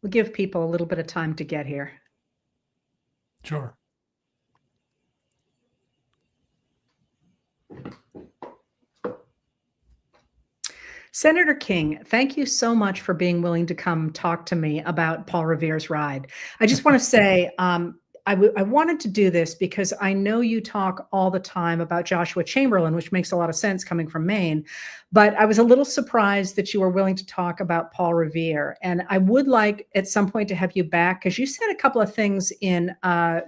We'll give people a little bit of time to get here. Sure. Senator King, thank you so much for being willing to come talk to me about Paul Revere's ride. I just want to say, I wanted to do this because I know you talk all the time about Joshua Chamberlain, which makes a lot of sense coming from Maine, but I was a little surprised that you were willing to talk about Paul Revere. And I would like at some point to have you back, because you said a couple of things in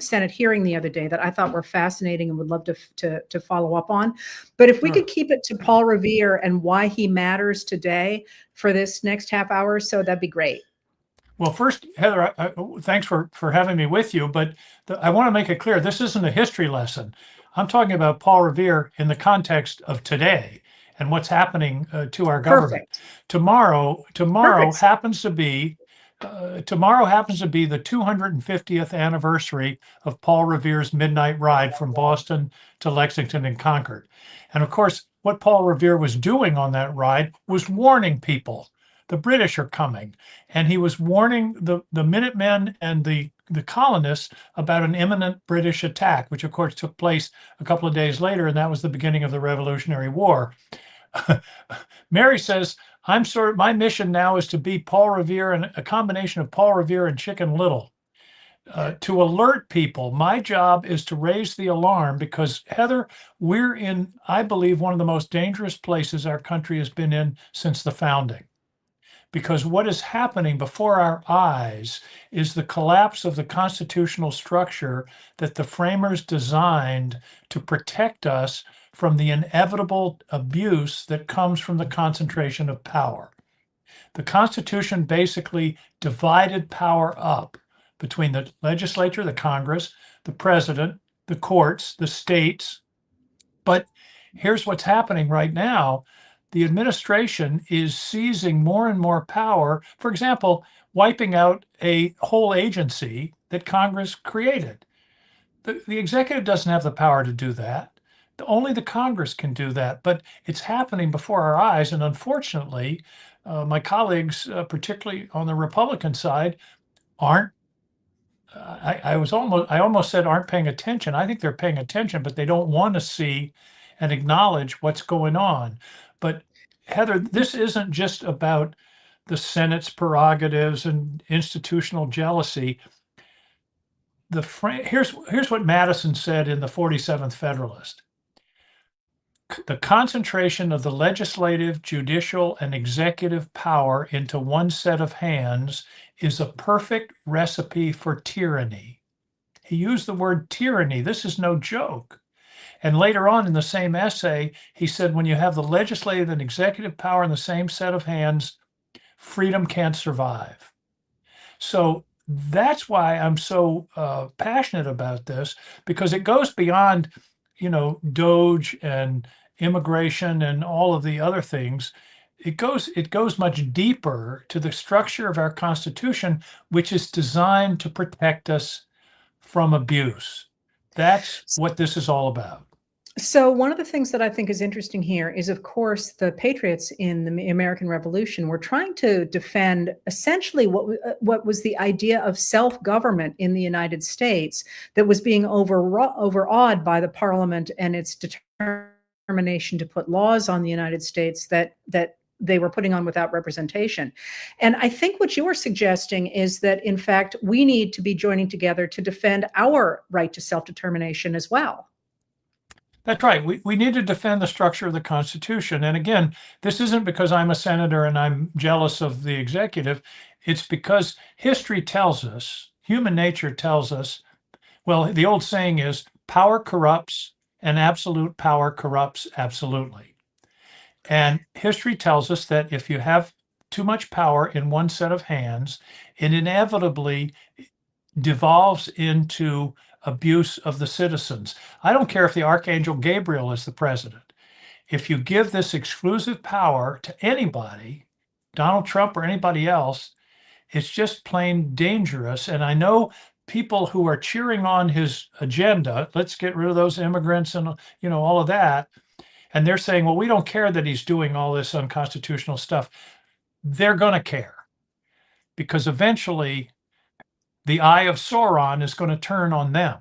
Senate hearing the other day that I thought were fascinating and would love to follow up on. But if we Sure. could keep it to Paul Revere and why he matters today for this next half hour or so, that'd be great. Well, first, Heather, thanks for having me with you. But I want to make it clear, this isn't a history lesson. I'm talking about Paul Revere in the context of today and what's happening to our government. Perfect. Tomorrow Perfect. happens to be the 250th anniversary of Paul Revere's midnight ride from Boston to Lexington and Concord. And of course, what Paul Revere was doing on that ride was warning people the British are coming. And he was warning the Minutemen and the colonists about an imminent British attack, which of course took place a couple of days later, and that was the beginning of the Revolutionary War. Mary says, my mission now is to be Paul Revere and a combination of Paul Revere and Chicken Little. To alert people. My job is to raise the alarm because, Heather, we're in, I believe, one of the most dangerous places our country has been in since the founding. Because what is happening before our eyes is the collapse of the constitutional structure that the framers designed to protect us from the inevitable abuse that comes from the concentration of power. The Constitution basically divided power up between the legislature, the Congress, the president, the courts, the states. But here's what's happening right now. The administration is seizing more and more power. For example, wiping out a whole agency that Congress created. The executive doesn't have the power to do that. Only the Congress can do that. But it's happening before our eyes. And unfortunately, my colleagues, particularly on the Republican side, aren't. I almost said aren't paying attention. I think they're paying attention, but they don't want to see and acknowledge what's going on. But Heather, this isn't just about the Senate's prerogatives and institutional jealousy. Here's what Madison said in the 47th Federalist. The concentration of the legislative, judicial, and executive power into one set of hands is a perfect recipe for tyranny. He used the word tyranny. This is no joke. And later on in the same essay, he said, when you have the legislative and executive power in the same set of hands, freedom can't survive. So that's why I'm so passionate about this, because it goes beyond, Doge and immigration and all of the other things. It goes much deeper to the structure of our Constitution, which is designed to protect us from abuse. That's what this is all about. So one of the things that I think is interesting here is, of course, the patriots in the American Revolution were trying to defend essentially what was the idea of self-government in the United States that was being overawed by the Parliament and its determination to put laws on the United States that they were putting on without representation. And I think what you are suggesting is that, in fact, we need to be joining together to defend our right to self-determination as well. That's right. We need to defend the structure of the Constitution. And again, this isn't because I'm a senator and I'm jealous of the executive. It's because history tells us, human nature tells us, well, the old saying is power corrupts and absolute power corrupts absolutely. And history tells us that if you have too much power in one set of hands, it inevitably devolves into abuse of the citizens. I don't care if the Archangel Gabriel is the president. If you give this exclusive power to anybody, Donald Trump or anybody else, it's just plain dangerous. And I know people who are cheering on his agenda, let's get rid of those immigrants and all of that. And they're saying, well, we don't care that he's doing all this unconstitutional stuff. They're going to care, because eventually the eye of Sauron is going to turn on them.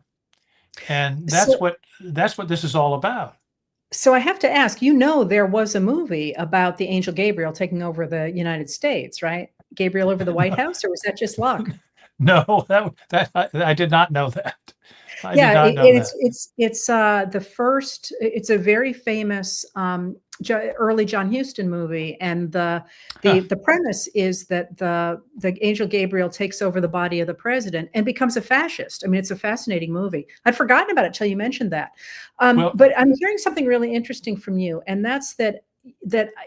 And that's So, what this is all about. so I have to ask, you know, there was a movie about the angel Gabriel taking over the United States, right? Gabriel over the White House, or was that just luck? No, I did not know that. I did Yeah, not know that. it's the first. It's a very famous early John Huston movie, and the premise is that the angel Gabriel takes over the body of the president and becomes a fascist. I mean, it's a fascinating movie. I'd forgotten about it till you mentioned that. Well, But I'm hearing something really interesting from you, and that's that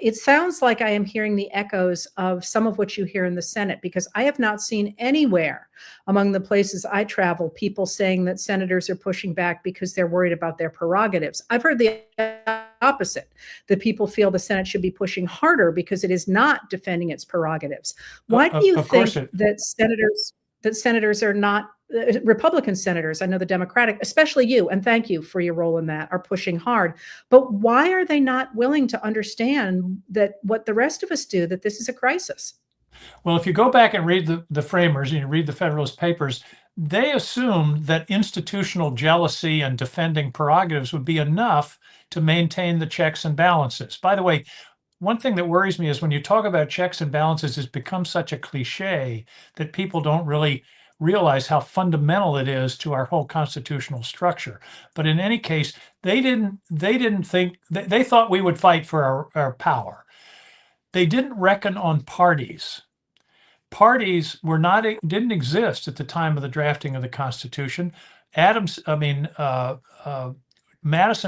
it sounds like I am hearing the echoes of some of what you hear in the Senate, because I have not seen anywhere among the places I travel people saying that senators are pushing back because they're worried about their prerogatives. I've heard the opposite, that people feel the Senate should be pushing harder because it is not defending its prerogatives. Why do you of think course it. that senators are not Republican senators, I know the Democratic, especially you, and thank you for your role in that, are pushing hard. But why are they not willing to understand that what the rest of us do, that this is a crisis? Well, if you go back and read the framers and you read the Federalist Papers, they assumed that institutional jealousy and defending prerogatives would be enough to maintain the checks and balances. By the way, one thing that worries me is when you talk about checks and balances, it's become such a cliche that people don't really realize how fundamental it is to our whole constitutional structure. But in any case, they didn't think they thought we would fight for our power. They didn't reckon on parties. Parties didn't exist at the time of the drafting of the Constitution. Madison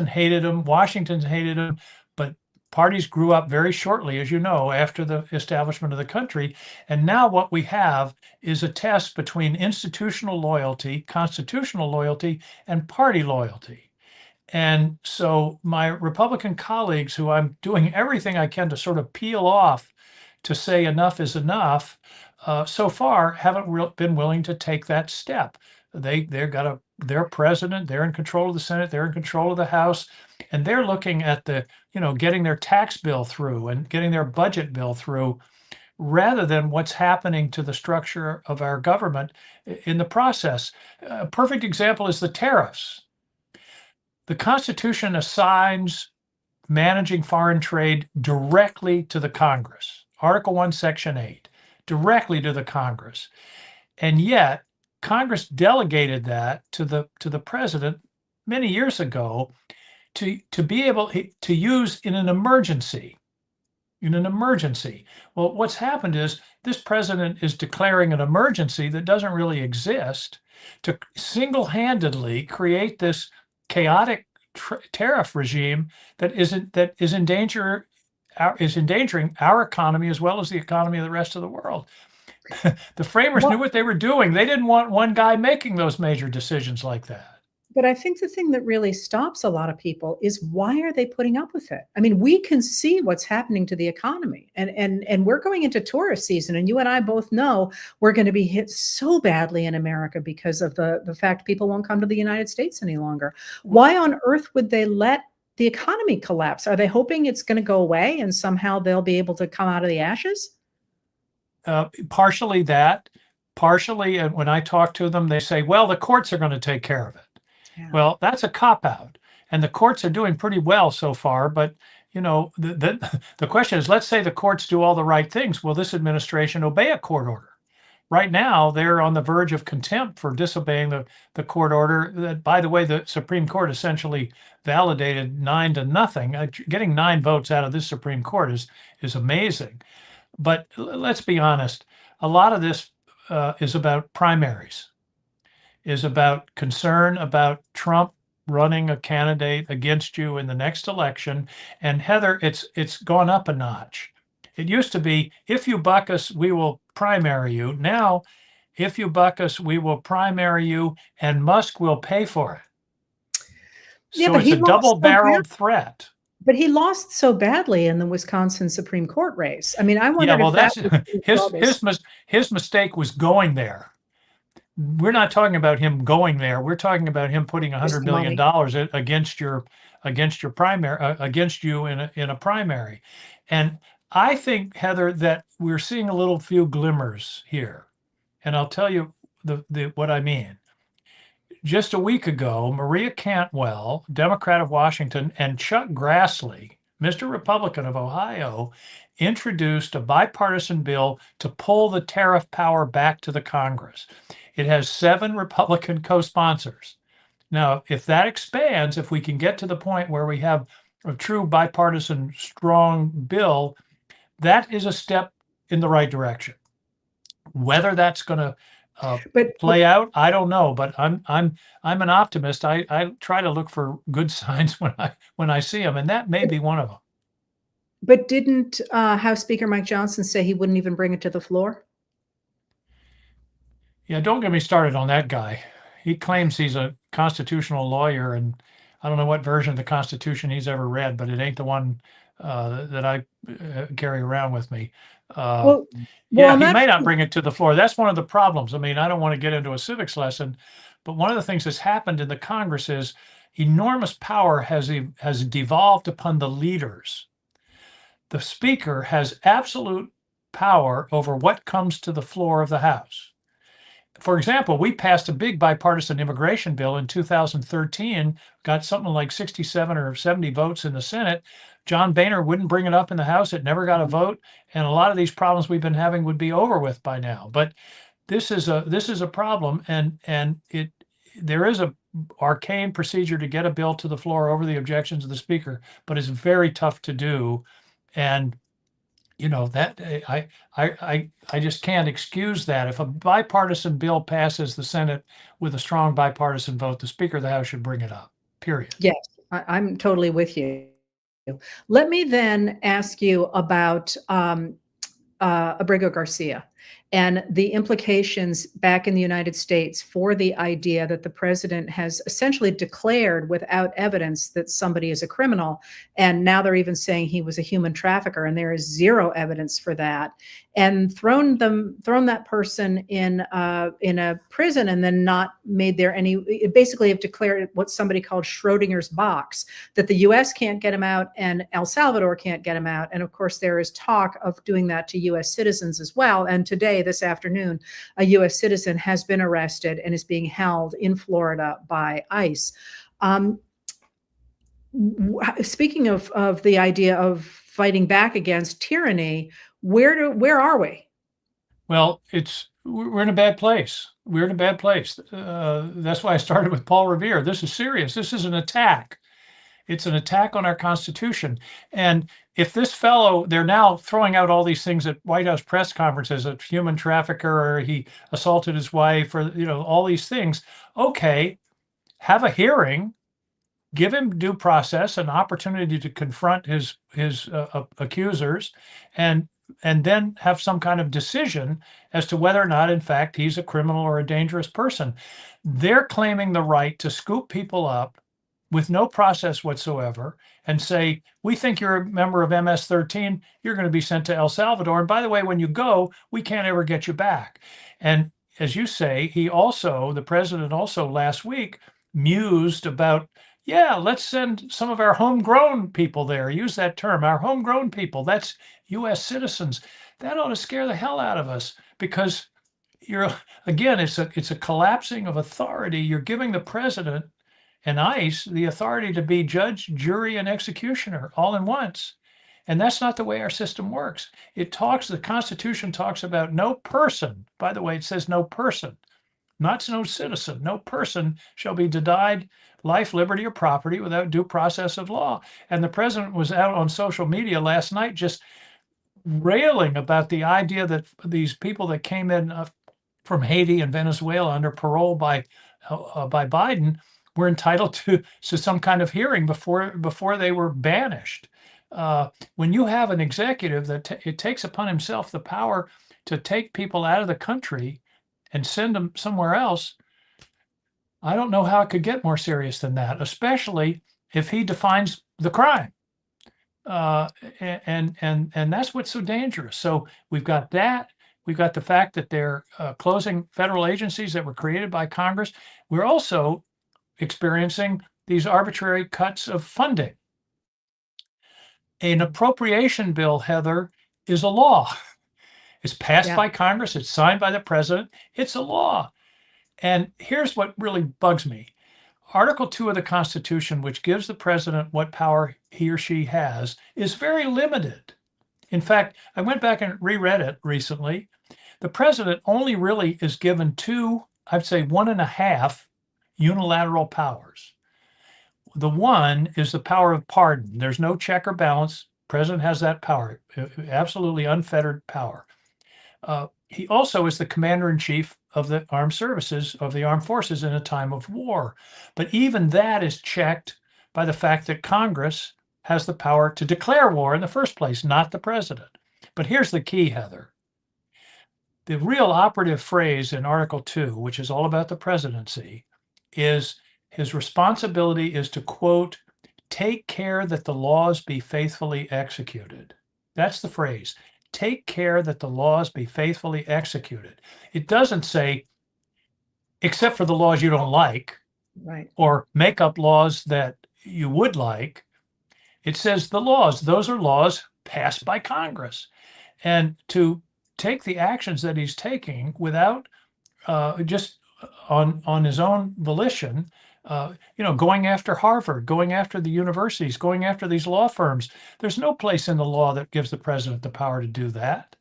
hated them, Washington hated them, but parties grew up very shortly, as you know, after the establishment of the country. And now what we have is a test between institutional loyalty, constitutional loyalty, and party loyalty. And so my Republican colleagues, who I'm doing everything I can to sort of peel off to say enough is enough, so far haven't been willing to take that step. They're president, they're in control of the Senate, they're in control of the House, and they're looking at getting their tax bill through and getting their budget bill through, rather than what's happening to the structure of our government in the process. A perfect example is the tariffs. The Constitution assigns managing foreign trade directly to the Congress. Article 1, Section 8, directly to the Congress. And yet, Congress delegated that to the president many years ago to be able to use in an emergency. Well, what's happened is this president is declaring an emergency that doesn't really exist to single-handedly create this chaotic tariff regime that is endangering our economy as well as the economy of the rest of the world. The framers knew what they were doing. They didn't want one guy making those major decisions like that. But I think the thing that really stops a lot of people is, why are they putting up with it? I mean, we can see what's happening to the economy, and we're going into tourist season, and you and I both know we're going to be hit so badly in America because of the fact people won't come to the United States any longer. Why on earth would they let the economy collapse? Are they hoping it's going to go away and somehow they'll be able to come out of the ashes? Partially that, partially, and when I talk to them, they say, well, the courts are going to take care of it. Yeah. Well, that's a cop-out, and the courts are doing pretty well so far. But the question is, let's say the courts do all the right things. Will this administration obey a court order? Right now, they're on the verge of contempt for disobeying the court order. That, by the way, the Supreme Court essentially validated 9-0. Getting 9 votes out of this Supreme Court is amazing. But let's be honest, a lot of this is about primaries, is about concern about Trump running a candidate against you in the next election. And Heather, it's gone up a notch. It used to be, if you buck us, we will primary you. Now, if you buck us, we will primary you, and Musk will pay for it. Yeah, So but it's a double-barreled threat. But he lost so badly in the Wisconsin Supreme Court race. I mean, I wondered well, if that's his mistake was going there. We're not talking about him going there. We're talking about him putting $100 million against your primary, against you in a primary. And I think, Heather, that we're seeing few glimmers here. and I'll tell you what I mean. Just a week ago, Maria Cantwell, Democrat of Washington, and Chuck Grassley, Mr. Republican of Ohio, introduced a bipartisan bill to pull the tariff power back to the Congress. It has 7 Republican co-sponsors. Now, if that expands, if we can get to the point where we have a true bipartisan strong bill, that is a step in the right direction. Whether that's going to play out, I don't know, but I'm an optimist. I try to look for good signs when I see them, and that may be one of them. But didn't House Speaker Mike Johnson say he wouldn't even bring it to the floor? Yeah, don't get me started on that guy. He claims he's a constitutional lawyer, and I don't know what version of the Constitution he's ever read, but it ain't the one that I carry around with me. Yeah, he may not bring it to the floor. That's one of the problems. I mean, I don't want to get into a civics lesson, but one of the things that's happened in the Congress is enormous power has devolved upon the leaders. The Speaker has absolute power over what comes to the floor of the House. For example, we passed a big bipartisan immigration bill in 2013, got something like 67 or 70 votes in the Senate. John Boehner wouldn't bring it up in the House. It never got a vote. And a lot of these problems we've been having would be over with by now. But this is a problem. And there is a arcane procedure to get a bill to the floor over the objections of the Speaker, but it's very tough to do. And that I just can't excuse that. If a bipartisan bill passes the Senate with a strong bipartisan vote, the Speaker of the House should bring it up, period. Yes, I'm totally with you. Let me then ask you about Abrego Garcia and the implications back in the United States for the idea that the president has essentially declared without evidence that somebody is a criminal. And now they're even saying he was a human trafficker, and there is zero evidence for that, and thrown that person in a prison, and then not made there any, basically have declared what somebody called Schrodinger's box, that the US can't get him out and El Salvador can't get him out. And of course, there is talk of doing that to US citizens as well. And today, this afternoon, a US citizen has been arrested and is being held in Florida by ICE. Speaking of the idea of fighting back against tyranny, where are we? Well, we're in a bad place. We're in a bad place. That's why I started with Paul Revere. This is serious. This is an attack. It's an attack on our Constitution. And if this fellow, they're now throwing out all these things at White House press conferences, a human trafficker, or he assaulted his wife, or all these things. Okay, have a hearing, give him due process, an opportunity to confront his accusers, and then have some kind of decision as to whether or not, in fact, he's a criminal or a dangerous person. They're claiming the right to scoop people up with no process whatsoever and say, we think you're a member of MS-13, you're going to be sent to El Salvador. And by the way, when you go, we can't ever get you back. And as you say, the president also last week mused about, yeah, let's send some of our homegrown people there. Use that term, our homegrown people. That's US citizens. That ought to scare the hell out of us, because it's a collapsing of authority. You're giving the president and ICE the authority to be judge, jury, and executioner all in once. And that's not the way our system works. The Constitution talks about no person. By the way, it says no person, not no citizen. No person shall be denied life, liberty, or property without due process of law. And the president was out on social media last night just railing about the idea that these people that came in from Haiti and Venezuela under parole by Biden were entitled to some kind of hearing before they were banished. When you have an executive it takes upon himself the power to take people out of the country and send them somewhere else, I don't know how it could get more serious than that, especially if he defines the crime. And that's what's so dangerous. So we've got that. We've got the fact that they're closing federal agencies that were created by Congress. We're also experiencing these arbitrary cuts of funding. An appropriation bill, Heather, is a law. It's passed Yeah. by Congress. It's signed by the president. It's a law. And here's what really bugs me. Article 2 of the Constitution, which gives the president what power he or she has, is very limited. In fact, I went back and reread it recently. The president only really is given two, I'd say 1.5 unilateral powers. The one is the power of pardon. There's no check or balance. President has that power, absolutely unfettered power. He also is the commander in chief of the armed services, of the armed forces in a time of war. But even that is checked by the fact that Congress has the power to declare war in the first place, not the president. But here's the key, Heather. The real operative phrase in Article 2, which is all about the presidency, is his responsibility is to, quote, take care that the laws be faithfully executed. That's the phrase. Take care that the laws be faithfully executed. It doesn't say, except for the laws you don't like, Right. or make up laws that you would like. It says the laws, those are laws passed by Congress. And to take the actions that he's taking without just on his own volition, going after Harvard, going after the universities, going after these law firms. There's no place in the law that gives the president the power to do that.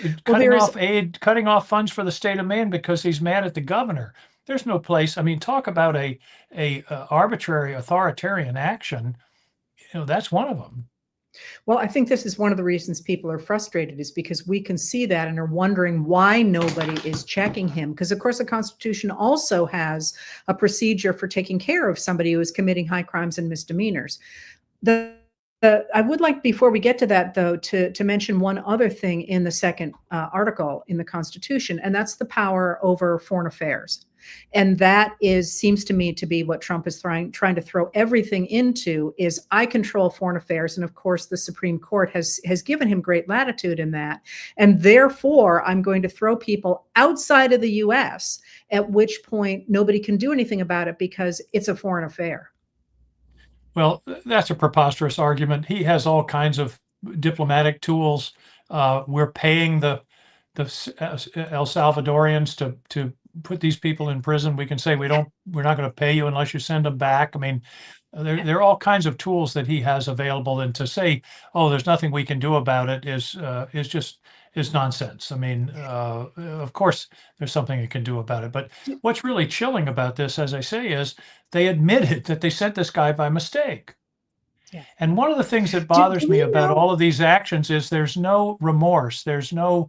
Well, Cutting off aid, cutting off funds for the state of Maine because he's mad at the governor. There's no place. I mean, talk about a arbitrary authoritarian action. That's one of them. Well, I think this is one of the reasons people are frustrated, is because we can see that and are wondering why nobody is checking him. Because, of course, the Constitution also has a procedure for taking care of somebody who is committing high crimes and misdemeanors. I would like, before we get to that, though, to mention one other thing in the second article in the Constitution, and that's the power over foreign affairs. And that seems to me to be what Trump is trying to throw everything into, is I control foreign affairs. And of course, the Supreme Court has given him great latitude in that. And therefore, I'm going to throw people outside of the US, at which point nobody can do anything about it because it's a foreign affair. Well, that's a preposterous argument. He has all kinds of diplomatic tools. We're paying the El Salvadorians to put these people in prison. We can say we're not going to pay you unless you send them back. I mean, there are all kinds of tools that he has available, and to say, oh, there's nothing we can do about it is nonsense. I mean, of course there's something you can do about it. But what's really chilling about this, as I say, is they admitted that they sent this guy by mistake. Yeah. And one of the things that bothers me about all of these actions is there's no remorse. There's no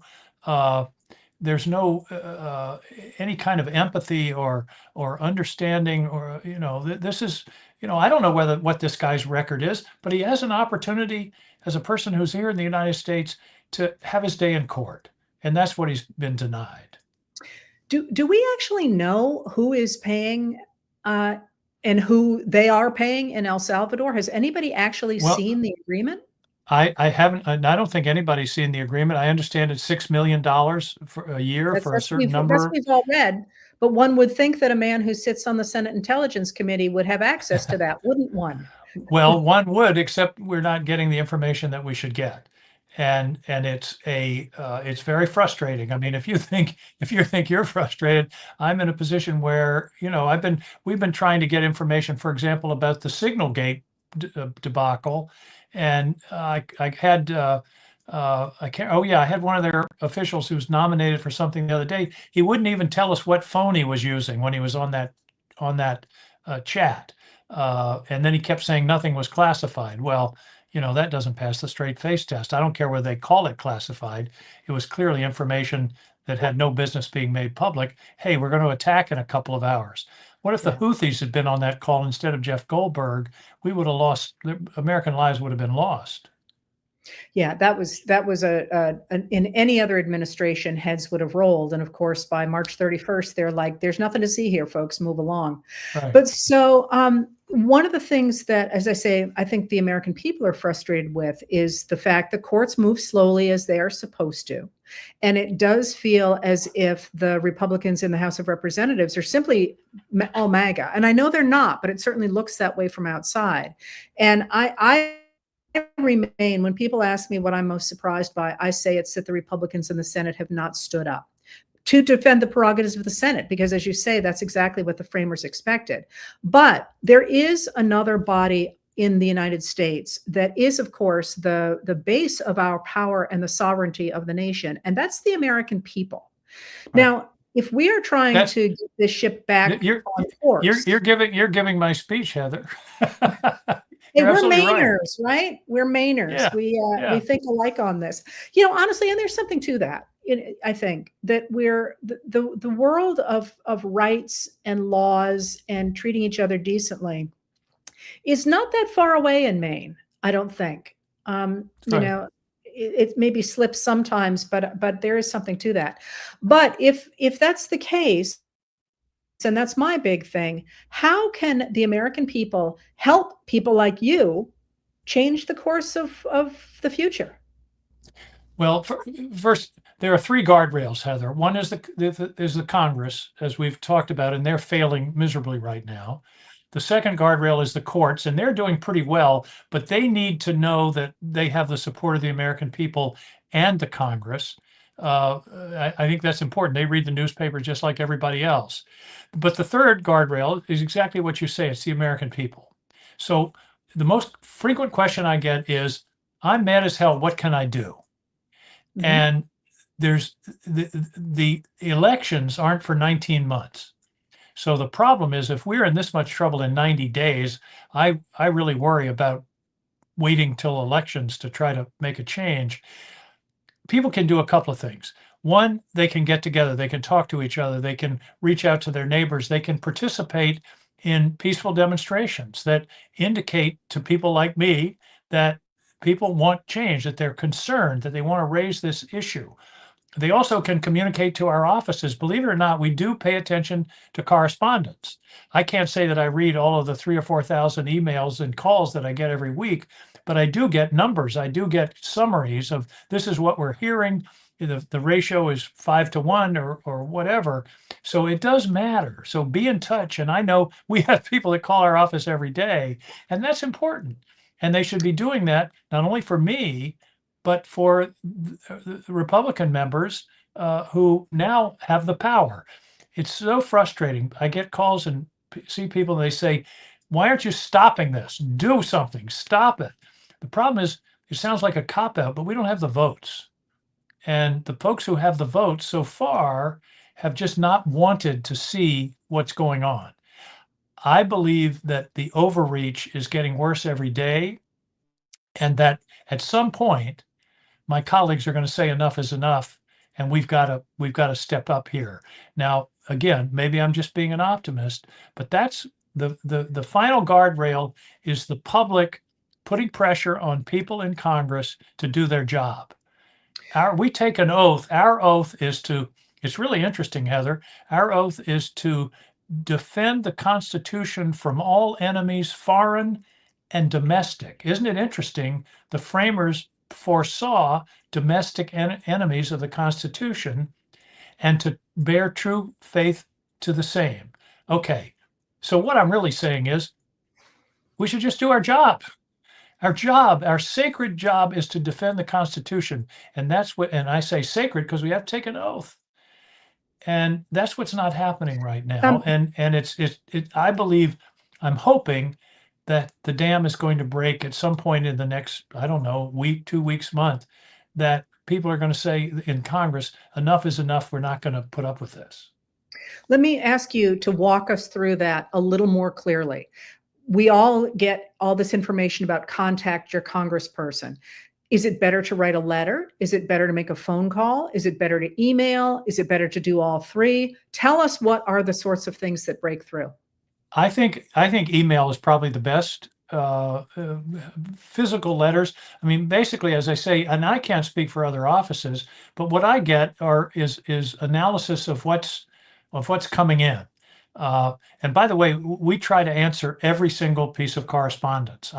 any kind of empathy or understanding, or this is, I don't know what this guy's record is, but he has an opportunity as a person who's here in the United States to have his day in court, and that's what he's been denied. Do we actually know who is paying and who they are paying in El Salvador? Has anybody actually seen the agreement? I haven't. I don't think anybody's seen the agreement. I understand it's $6 million for a year for a certain number. That's what we've all read. But one would think that a man who sits on the Senate Intelligence Committee would have access to that, wouldn't one? Well, one would, except we're not getting the information that we should get, and it's very frustrating. I mean, if you think you're frustrated, I'm in a position where we've been trying to get information, for example, about the Signalgate debacle. And I had I had one of their officials who was nominated for something the other day. He wouldn't even tell us what phone he was using when he was on that chat, and then he kept saying nothing was classified. Well, that doesn't pass the straight face test. I don't care whether they call it classified. It was clearly information that had no business being made public. Hey, we're going to attack in a couple of hours. What if the Houthis had been on that call instead of Jeff Goldberg? We would have lost, American lives would have been lost. Yeah, that was in any other administration, heads would have rolled. And of course, by March 31st, they're like, there's nothing to see here, folks, move along. Right. But so one of the things that, as I say, I think the American people are frustrated with is the fact the courts move slowly as they are supposed to. And it does feel as if the Republicans in the House of Representatives are simply all MAGA. And I know they're not, but it certainly looks that way from outside. And I remain, when people ask me what I'm most surprised by, I say it's that the Republicans in the Senate have not stood up to defend the prerogatives of the Senate, because as you say, that's exactly what the framers expected. But there is another body in the United States that is, of course, the base of our power and the sovereignty of the nation, and that's the American people. Right. Now, if we are trying to get this ship back on course, you're giving my speech, Heather. hey, You're we're absolutely Mainers, right? We're Mainers. Yeah, We yeah. think alike on this. Honestly, and there's something to that. I think that we're the world of rights and laws and treating each other decently is not that far away in Maine. I don't think. Right. It maybe slips sometimes, but there is something to that. But if that's the case, and that's my big thing, how can the American people help people like you change the course of the future? Well, first, there are three guardrails, Heather. One is the Congress, as we've talked about, and they're failing miserably right now. The second guardrail is the courts, and they're doing pretty well, but they need to know that they have the support of the American people and the Congress. I think that's important. They read the newspaper just like everybody else. But the third guardrail is exactly what you say. It's the American people. So the most frequent question I get is, I'm mad as hell. What can I do? Mhm. And there's the elections aren't for 19 months. So the problem is, if we're in this much trouble in 90 days, I really worry about waiting till elections to try to make a change. People can do a couple of things. One, they can get together, they can talk to each other, they can reach out to their neighbors, they can participate in peaceful demonstrations that indicate to people like me that people want change, that they're concerned, that they want to raise this issue. They also can communicate to our offices. Believe it or not, we do pay attention to correspondence. I can't say that I read all of the 3,000 or 4,000 emails and calls that I get every week, but I do get numbers. I do get summaries of, this is what we're hearing. The ratio is 5-1 or whatever. So it does matter. So be in touch. And I know we have people that call our office every day, and that's important. And they should be doing that not only for me, but for the Republican members who now have the power. It's so frustrating. I get calls and see people, and they say, why aren't you stopping this? Do something, stop it. The problem is, it sounds like a cop-out, but we don't have the votes. And the folks who have the votes so far have just not wanted to see what's going on. I believe that the overreach is getting worse every day, and that at some point, my colleagues are going to say enough is enough, and we've got to step up here. Now, again, maybe I'm just being an optimist, but that's the final guardrail is the public putting pressure on people in Congress to do their job. We take an oath. Our oath is to, it's really interesting, Heather. Our oath is to defend the Constitution from all enemies, foreign and domestic. Isn't it interesting? The framers foresaw domestic enemies of the Constitution, and to bear true faith to the same. Okay, so what I'm really saying is, we should just do our job. Our job, our sacred job, is to defend the Constitution, and that's what. And I say sacred because we have to take an oath, and that's what's not happening right now. Um, And I believe, I'm hoping that the dam is going to break at some point in the next, I don't know, week, 2 weeks, month, that people are going to say in Congress, enough is enough. We're not going to put up with this. Let me ask you to walk us through that a little more clearly. We all get all this information about contact your congressperson. Is it better to write a letter? Is it better to make a phone call? Is it better to email? Is it better to do all three? Tell us, what are the sorts of things that break through? I think email is probably the best. Physical letters. I mean, basically, as I say, and I can't speak for other offices, but what I get is analysis of what's coming in. And by the way, we try to answer every single piece of correspondence.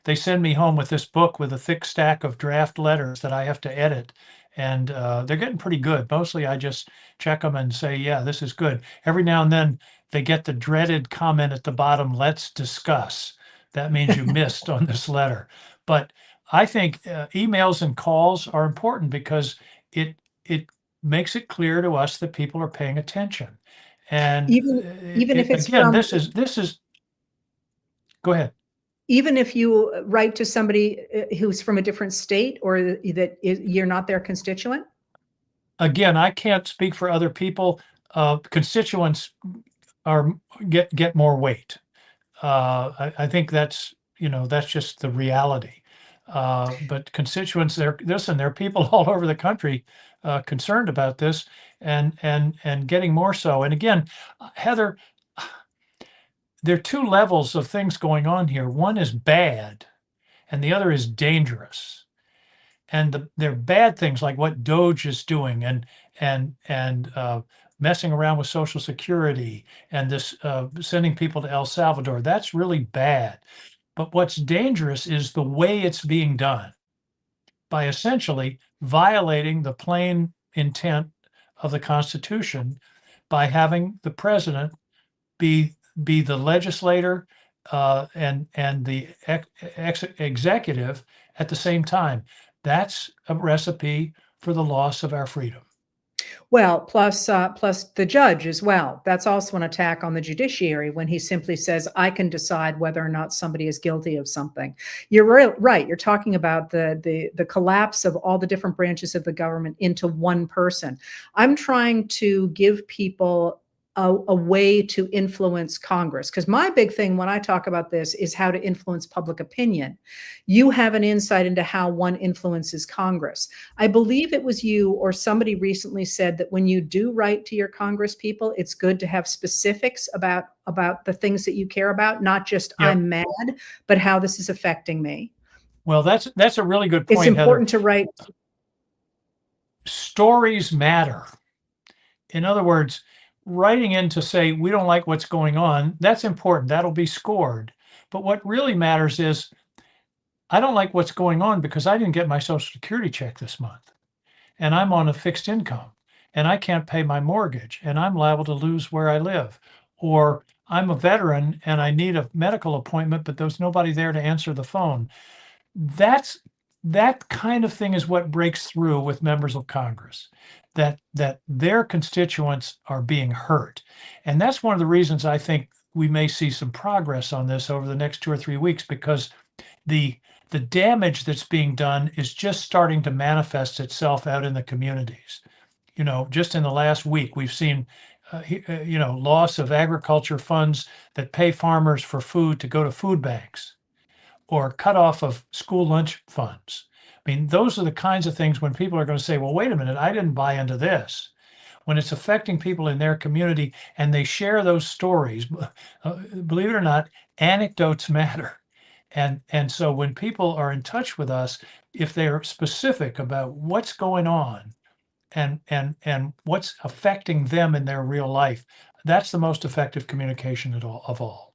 They send me home with this book with a thick stack of draft letters that I have to edit, and they're getting pretty good. Mostly, I just check them and say, yeah, this is good. Every now and then, they get the dreaded comment at the bottom, "Let's discuss." That means you missed on this letter. But I think emails and calls are important because it makes it clear to us that people are paying attention. And Even if it's again, from this is. Go ahead. even if you write to somebody who's from a different state or that you're not their constituent? Again, I can't speak for other people. Constituents are get more weight. I think that's just the reality. But constituents, there are people all over the country concerned about this, and getting more so. And again, Heather, there are two levels of things going on here. One is bad, and the other is dangerous. And they're bad things like what Doge is doing, and messing around with Social Security, and this sending people to El Salvador. That's really bad. But what's dangerous is the way it's being done, by essentially violating the plain intent of the Constitution by having the president be the legislator and the executive at the same time. That's a recipe for the loss of our freedom. Well, plus the judge as well. That's also an attack on the judiciary when he simply says, I can decide whether or not somebody is guilty of something. You're right. You're talking about the collapse of all the different branches of the government into one person. I'm trying to give people a way to influence Congress. Because my big thing when I talk about this is how to influence public opinion. You have an insight into how one influences Congress. I believe it was you or somebody recently said that when you do write to your Congress people, it's good to have specifics about the things that you care about, not just Yep. I'm mad, but how this is affecting me. Well, that's a really good point, It's important Heather. to write. Stories matter. In other words, writing in to say we don't like what's going on, that's important. That'll be scored. But what really matters is I don't like what's going on because I didn't get my Social Security check this month, and I'm on a fixed income, and I can't pay my mortgage, and I'm liable to lose where I live. Or I'm a veteran and I need a medical appointment, but there's nobody there to answer the phone. That kind of thing is what breaks through with members of Congress, that their constituents are being hurt. And that's one of the reasons I think we may see some progress on this over the next 2 or 3 weeks, because the the damage that's being done is just starting to manifest itself out in the communities. Just in the last week, we've seen loss of agriculture funds that pay farmers for food to go to food banks, or cut off of school lunch funds. I mean, those are the kinds of things when people are going to say, well, wait a minute, I didn't buy into this. When it's affecting people in their community and they share those stories, believe it or not, anecdotes matter. And so when people are in touch with us, if they're specific about what's going on and what's affecting them in their real life, that's the most effective communication of all.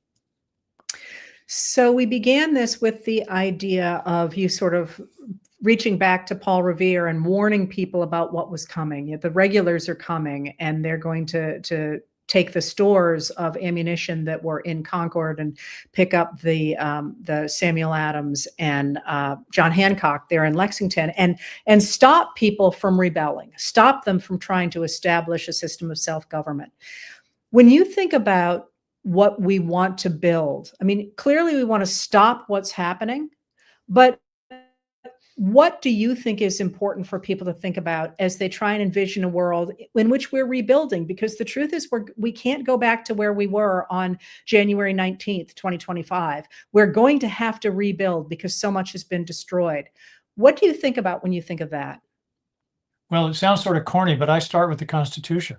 So we began this with the idea of you sort of reaching back to Paul Revere and warning people about what was coming. The regulars are coming, and they're going to take the stores of ammunition that were in Concord and pick up the Samuel Adams and John Hancock there in Lexington, and stop people from rebelling, stop them from trying to establish a system of self-government. When you think about what we want to build, I mean, clearly we want to stop what's happening, but what do you think is important for people to think about as they try and envision a world in which we're rebuilding? Because the truth is we can't go back to where we were on January 19th, 2025. We're going to have to rebuild because so much has been destroyed. What do you think about when you think of that? Well, it sounds sort of corny, but I start with the Constitution.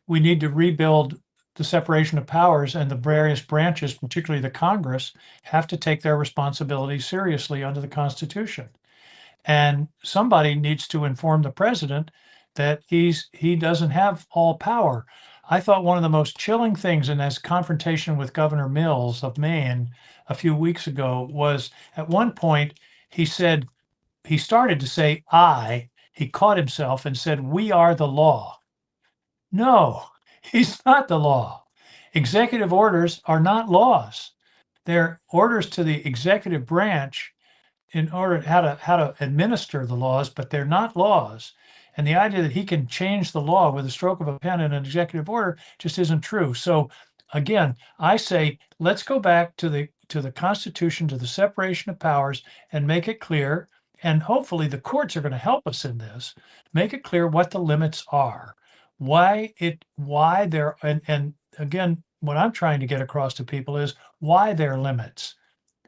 We need to rebuild the separation of powers, and the various branches, particularly the Congress, have to take their responsibilities seriously under the Constitution. And somebody needs to inform the president that he doesn't have all power. I thought one of the most chilling things in his confrontation with Governor Mills of Maine a few weeks ago was, at one point he started to say I. He caught himself and said, "We are the law." No, he's not the law. Executive orders are not laws. They're orders to the executive branch in order how to administer the laws, but they're not laws. And the idea that he can change the law with a stroke of a pen in an executive order just isn't true. So again, I say let's go back to the Constitution, to the separation of powers, and make it clear. And hopefully the courts are going to help us in this. Make it clear what the limits are, why they're, and again, what I'm trying to get across to people is why there are limits,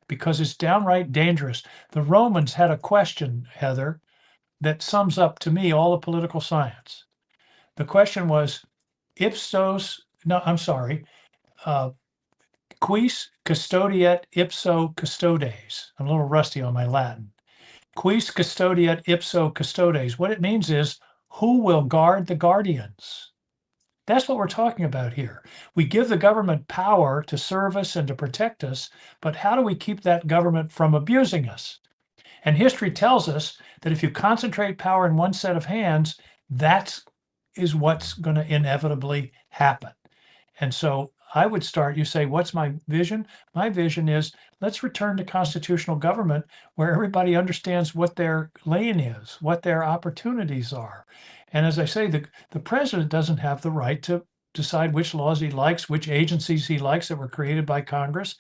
because it's downright dangerous. The Romans had a question, Heather, that sums up to me all the political science. The question was, ipsos, no, I'm sorry, quis custodiet ipso custodes. I'm a little rusty on my Latin. Quis custodiet ipso custodes. What it means is, who will guard the guardians? That's what we're talking about here. We give the government power to serve us and to protect us, but how do we keep that government from abusing us? And history tells us that if you concentrate power in one set of hands, that is what's going to inevitably happen. And so I would start, you say, what's my vision? My vision is let's return to constitutional government where everybody understands what their lane is, what their opportunities are. And as I say, the president doesn't have the right to decide which laws he likes, which agencies he likes that were created by Congress,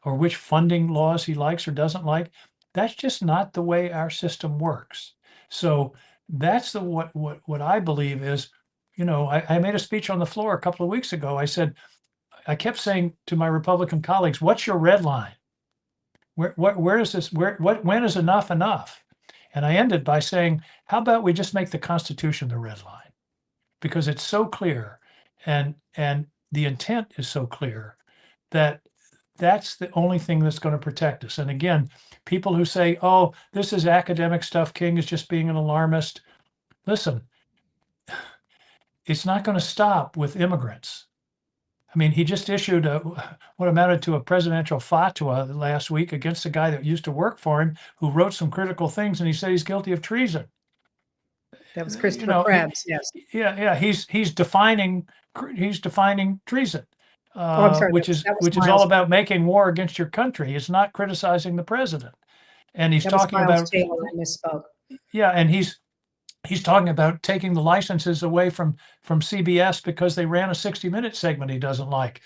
or which funding laws he likes or doesn't like. That's just not the way our system works. So that's what I believe is, I made a speech on the floor a couple of weeks ago. I kept saying to my Republican colleagues, what's your red line? Where is this? When is enough enough? And I ended by saying, how about we just make the Constitution the red line? Because it's so clear and the intent is so clear that that's the only thing that's going to protect us. And again, people who say, oh, this is academic stuff, King is just being an alarmist. Listen, it's not going to stop with immigrants. I mean, he just issued what amounted to a presidential fatwa last week against a guy that used to work for him who wrote some critical things, and he said he's guilty of treason. That was Christopher Krebs, yes. Yeah, he's defining treason, I'm sorry, which is Miles. all about making war against your country. It's not criticizing the president, and he's talking about Taylor, I misspoke. Yeah, and he's talking about taking the licenses away from CBS because they ran a 60-minute segment he doesn't like.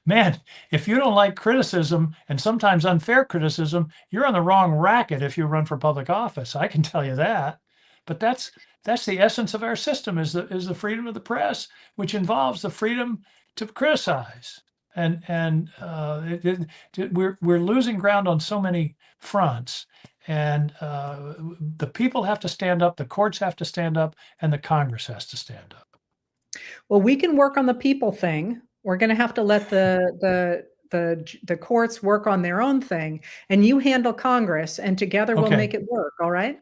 Man, if you don't like criticism, and sometimes unfair criticism, you're on the wrong racket if you run for public office. I can tell you that. But that's the essence of our system, is the freedom of the press, which involves the freedom to criticize. And we're losing ground on so many fronts. And the people have to stand up, the courts have to stand up, and the Congress has to stand up. Well, we can work on the people thing. We're going to have to let the courts work on their own thing, and you handle Congress, and together we'll make it work. All right.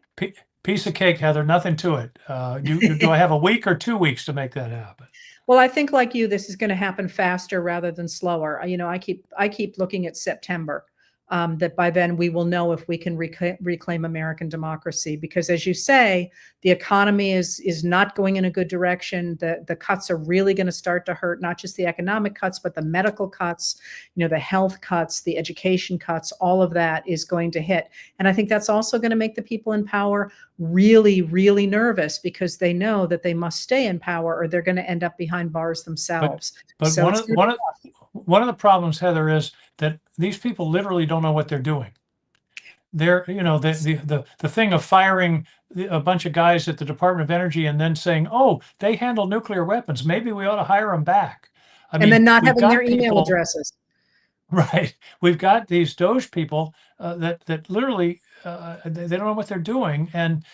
Piece of cake, Heather. Nothing to it. Do I have a week or 2 weeks to make that happen? Well, I think like you, this is going to happen faster rather than slower. I keep looking at September. That by then we will know if we can reclaim American democracy, because as you say, the economy is not going in a good direction. The cuts are really going to start to hurt, not just the economic cuts, but the medical cuts, the health cuts, the education cuts, all of that is going to hit. And I think that's also going to make the people in power really, really nervous, because they know that they must stay in power or they're going to end up behind bars themselves. But so one of the problems, Heather, is that these people literally don't know what they're doing. They're, the thing of firing a bunch of guys at the Department of Energy and then saying, oh, they handle nuclear weapons, maybe we ought to hire them back. And then not having their email addresses. Right. We've got these Doge people that literally they don't know what they're doing, and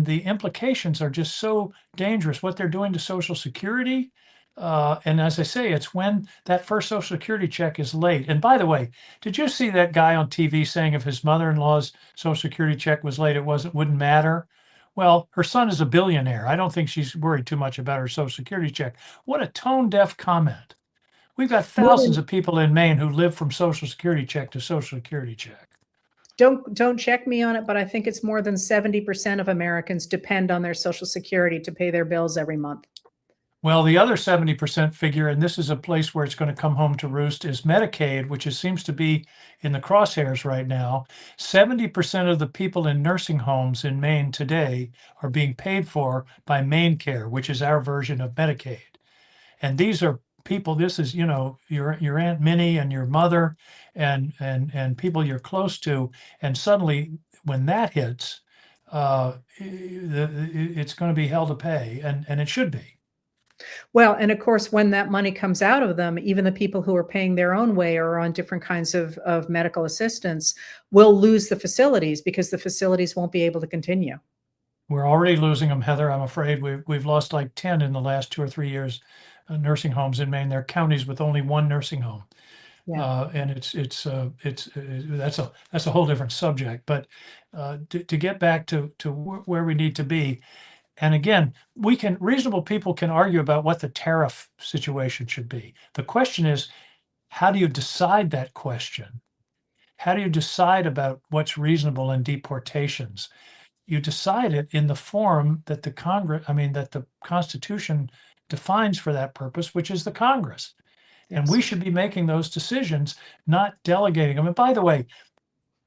the implications are just so dangerous. What they're doing to Social Security. And as I say, it's when that first Social Security check is late. And by the way, did you see that guy on TV saying if his mother-in-law's Social Security check was late, it wouldn't matter? Well, her son is a billionaire. I don't think she's worried too much about her Social Security check. What a tone-deaf comment. We've got thousands of people in Maine who live from Social Security check to Social Security check. Don't check me on it, but I think it's more than 70% of Americans depend on their Social Security to pay their bills every month. Well, the other 70% figure, and this is a place where it's going to come home to roost, is Medicaid, which seems to be in the crosshairs right now. 70% of the people in nursing homes in Maine today are being paid for by Maine Care, which is our version of Medicaid. And these are people, this is, your Aunt Minnie and your mother and people you're close to. And suddenly when that hits, it's going to be hell to pay, and it should be. Well, and of course, when that money comes out of them, even the people who are paying their own way or on different kinds of medical assistance will lose the facilities because the facilities won't be able to continue. We're already losing them, Heather. I'm afraid we've lost like 10 in the last 2 or 3 years, nursing homes in Maine. There are counties with only one nursing home. Yeah. And that's a whole different subject. But to get back to where we need to be, and again, reasonable people can argue about what the tariff situation should be. The question is, how do you decide that question? How do you decide about what's reasonable in deportations? You decide it in the form that the Constitution defines for that purpose, which is the Congress. And we Yes. should be making those decisions, not delegating them. And by the way,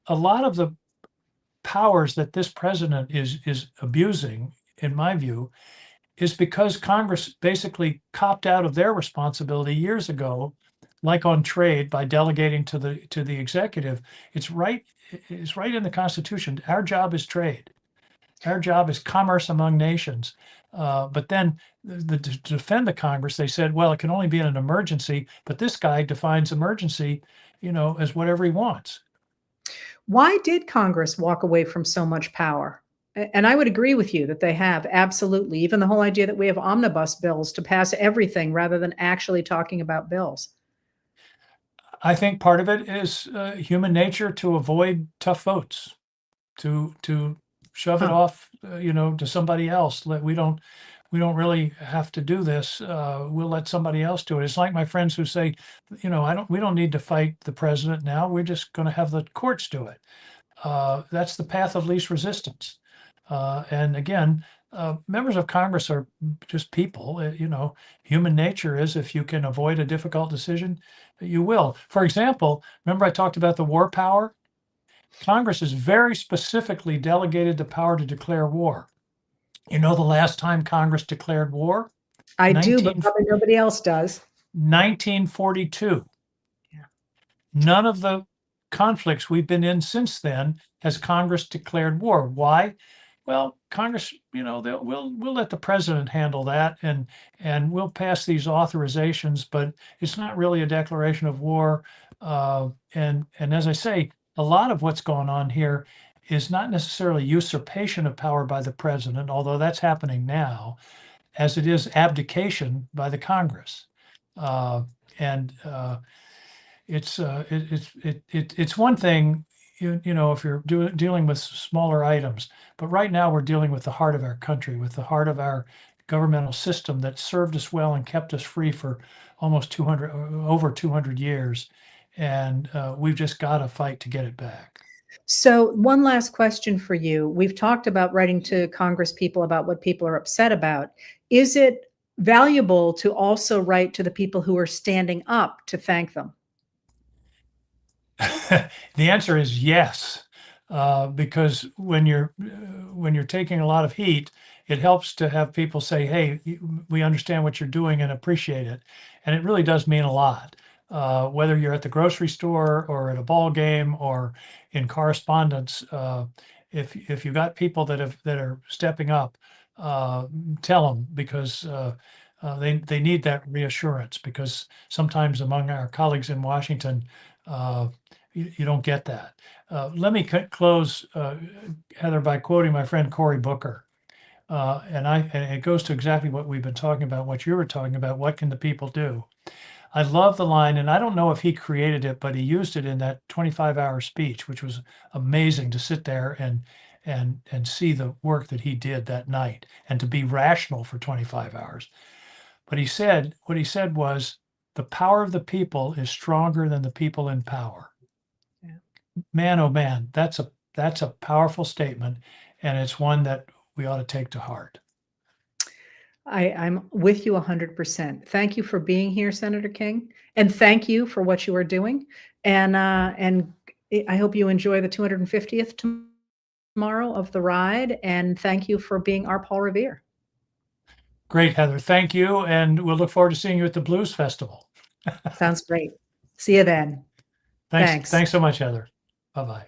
a lot of the powers that this president is abusing, in my view, is because Congress basically copped out of their responsibility years ago, like on trade, by delegating to the executive. It's right in the Constitution. Our job is trade. Our job is commerce among nations. But then to defend the Congress, they said, well, it can only be in an emergency. But this guy defines emergency, as whatever he wants. Why did Congress walk away from so much power? And I would agree with you that they have, absolutely. Even the whole idea that we have omnibus bills to pass everything rather than actually talking about bills. I think part of it is human nature to avoid tough votes, to shove it Huh. off, to somebody else. We don't really have to do this. We'll let somebody else do it. It's like my friends who say, we don't need to fight the president now. We're just going to have the courts do it. That's the path of least resistance. And again, members of Congress are just people. Human nature is, if you can avoid a difficult decision, you will. For example, remember I talked about the war power? Congress is very specifically delegated the power to declare war. The last time Congress declared war? I do, but probably nobody else does. 1942. Yeah. None of the conflicts we've been in since then has Congress declared war. Why? Well, Congress, we'll let the president handle that, and we'll pass these authorizations, but it's not really a declaration of war. And as I say, a lot of what's going on here is not necessarily usurpation of power by the president, although that's happening now, as it is abdication by the Congress. And it's one thing, if you're dealing with smaller items, but right now we're dealing with the heart of our country, with the heart of our governmental system that served us well and kept us free for almost over 200 years. And we've just got to fight to get it back. So, one last question for you. We've talked about writing to Congress people about what people are upset about. Is it valuable to also write to the people who are standing up to thank them? The answer is yes, because when you're taking a lot of heat, it helps to have people say, "Hey, we understand what you're doing and appreciate it," and it really does mean a lot. Whether you're at the grocery store or at a ball game or in correspondence, if you got people that are stepping up, tell them, because they need that reassurance, because sometimes among our colleagues in Washington, you don't get that. Let me close, Heather, by quoting my friend Cory Booker. And it goes to exactly what we've been talking about, what you were talking about. What can the people do? I love the line, and I don't know if he created it, but he used it in that 25-hour speech, which was amazing to sit there and see the work that he did that night, and to be rational for 25 hours. But what he said was, the power of the people is stronger than the people in power. Yeah. Man, oh man, that's a powerful statement, and it's one that we ought to take to heart. I'm with you 100%. Thank you for being here, Senator King, and thank you for what you are doing. And I hope you enjoy the 250th tomorrow of the ride. And thank you for being our Paul Revere. Great, Heather. Thank you. And we'll look forward to seeing you at the Blues Festival. Sounds great. See you then. Thanks. Thanks. Thanks so much, Heather. Bye-bye.